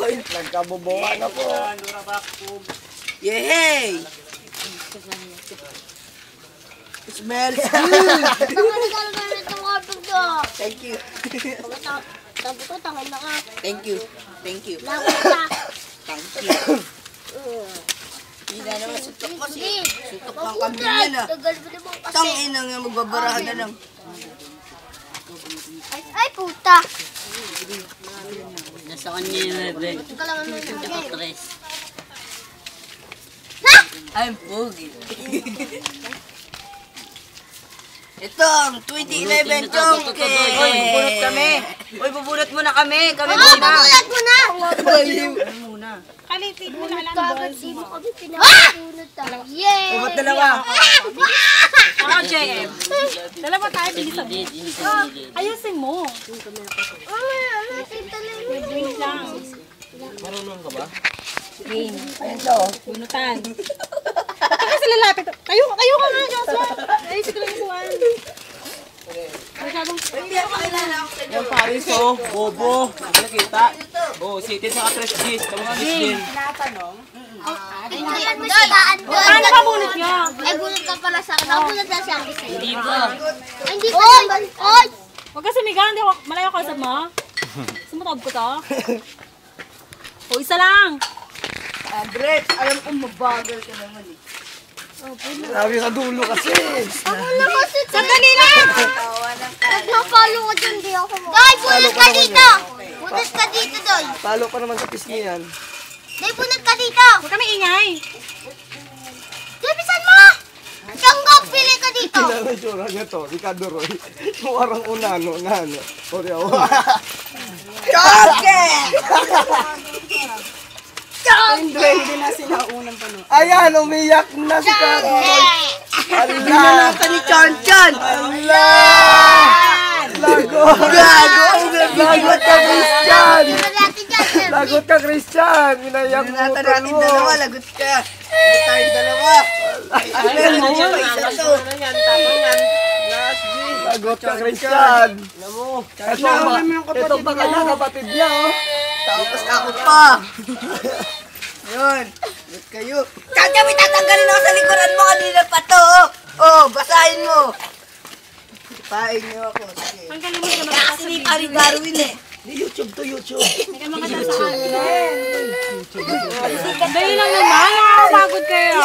Nagkabobohan ako. Yay! It smells good! Thank you. Sabi ko, tangin na ka. Thank you. Thank you. Lawag ka. Thank you. Hindi na naman sutok mo siya. Sutok pang kambing yan ah. Tagal mo naman kasi. Tangin na nga magbabarahan na lang. Ay, puta. Nasa kanya yung rebel. Ba't ka lang ano yung Tsaka tres. I'm pogi. Ito ang 2011 chonke. Uy, bubunot kami. Uy, bubunot muna kami. Kami Oh, muna. bubunot mo na. Kami muna. Kalitid mo na lang Kagad sino kami pinapabunot tayo. Yay! Uy, ba't dalawa? Ako, JM. Dalawa tayo, bilisan mo. Hindi sa gilid. Ayusin mo. Tita na yun. Wait lang. Marunong ka ba? Game. Ito. Bunutan. Ba't kasi lalapit? Tayo ka nga, Joshua. Ayusin ko lang yung buwan. Yung Paris oh, bobo. Nakikita. Oh, sitin sa ka-3 Gs. Tama din. Paano ba bunot nyo? Ay, bunot ka pala sa akin. Ako bunot na siya. Hindi ba? Ay, hindi ka naman. Oy! Huwag ka sumigaw, hindi ako malayo ka sa mo. Sumutob ko to. O, isa lang. Andres, alam ko mabagal ka naman eh. Sabi sa dulo kasi. Ako na kasi. Sandali lang. Tawa ng Nagpapalo ka dyan, di ako. Doy, bunot ka dito. Bunot ka dito, Doy. Talo pa naman sa pisngi yan. Doy, bunot ka dito. Huwag kami ingay. Doy, pisan mo. Tanggap, pili ka dito. Kailangan tsura niya to, si Kadoroy. Muarang unano, nano. Sorry ako. chonke! Hindi na sinaunang pano. Ayan, umiyak na si Kadoroy. Pinanata ni Chanchan! Allah! Lagot! Lagot ka, Christian! Lagot ka, Christian! Minayak mo Pinanata utol natin mo. dalawa, lagot ka. Hindi tayo dalawa. Ay, meron mo pa isa to. Lagot ka, Christian! Ito pa kanya, kapatid niya, oh. Tapos ako pa. Ayun. Lagot kayo. Chanchan, may tatanggalin ako sa likuran mo kanina pa to. Oh, basahin mo. Pain niyo ako. Sige. Ang galing mo naman Kasi kasi ni Pari Darwin eh. YouTube to YouTube. Hindi ka mga nasa kanila. Dali lang naman, nakakapagod kayo.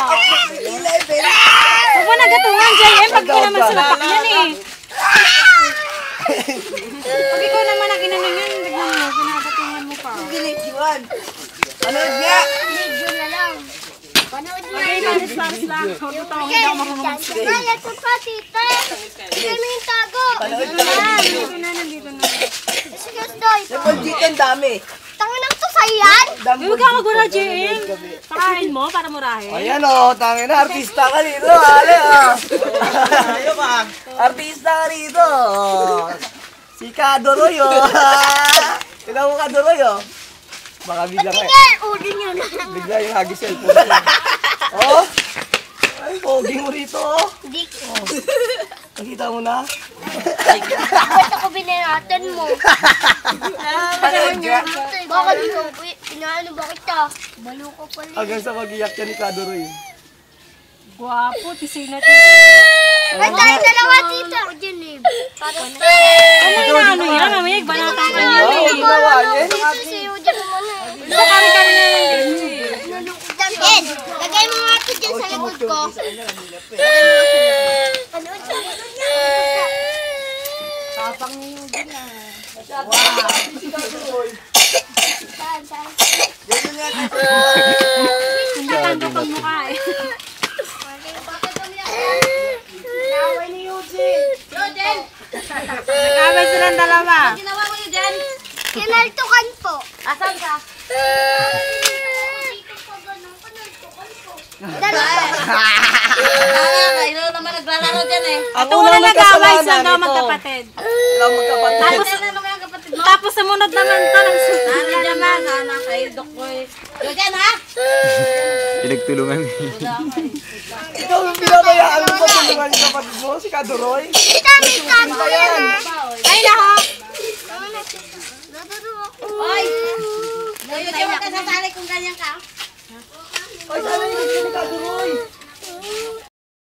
Huwag mo nagatungan, JM, pag ko naman sinapak yan eh. Pag ikaw naman ang inano yan, bigyan mo, pinagatungan mo pa. Gilit yun. Panood niya. Medyo na lang. Panood na Okay, lang. paris lang. Huwag ito, hindi ako marunong mag-skate. Ay, ito pa, tita. Hindi mo yung tago. Nandito na. Sige, Doy. Napag dito ang dami. Tangan ng to sa yan. Huwag ka magwala, JM. Pakain mo para murahin. Ayan oh, tangin na, artista ka dito, ale oh. Artista ka dito. Si Kadoroy oh. Tignan mo Kadoroy oh. Baka bigla ka. Tingnan, uli niyo na. Bigla yung hagi cellphone niya. Oh. Ay, pogi mo rito oh. Hindi ko. Nakita mo na? Bakit ako binaratan mo? Bakit ikaw? Pinaano ba kita? Balo ka pala. Hanggang sa mag-iyak yan ni Kadoroy. Guwapo, tisay na Ay, tayo dalawa dito. Ako dyan eh. Parang ano yan, mamaya banatan ka niya Oo, eh. ginawa niya. sisiyo dyan naman eh. Gusto kami na lang Ed, lagay mo nga ito dyan sa likod ko. Ano ito? Tapang niyo yung gina. Saan, saan? Hindi tanggap ang mukha eh. Naway ni Eugene. Nag-away silang dalawa. Ginawa mo yun dyan? Kinaltukan po. Asan ka? Dalawa. Ino naman naglalaro dyan eh. Ito una nag-away sila daw magkapatid. Sila magkapatid. Tapos sumunod naman to. Ano naman, sana kay Doc Boy. Diyan ha? Pinagtulungan. Ikaw yung pinabayaan mo pa tulungan yung kapatid mo, si Kadoroy. Kita ko yan ha. Ay nako. Naturo ako. Ay! Jojo, huwag ka sasali kung ganyan ka. Oy, sana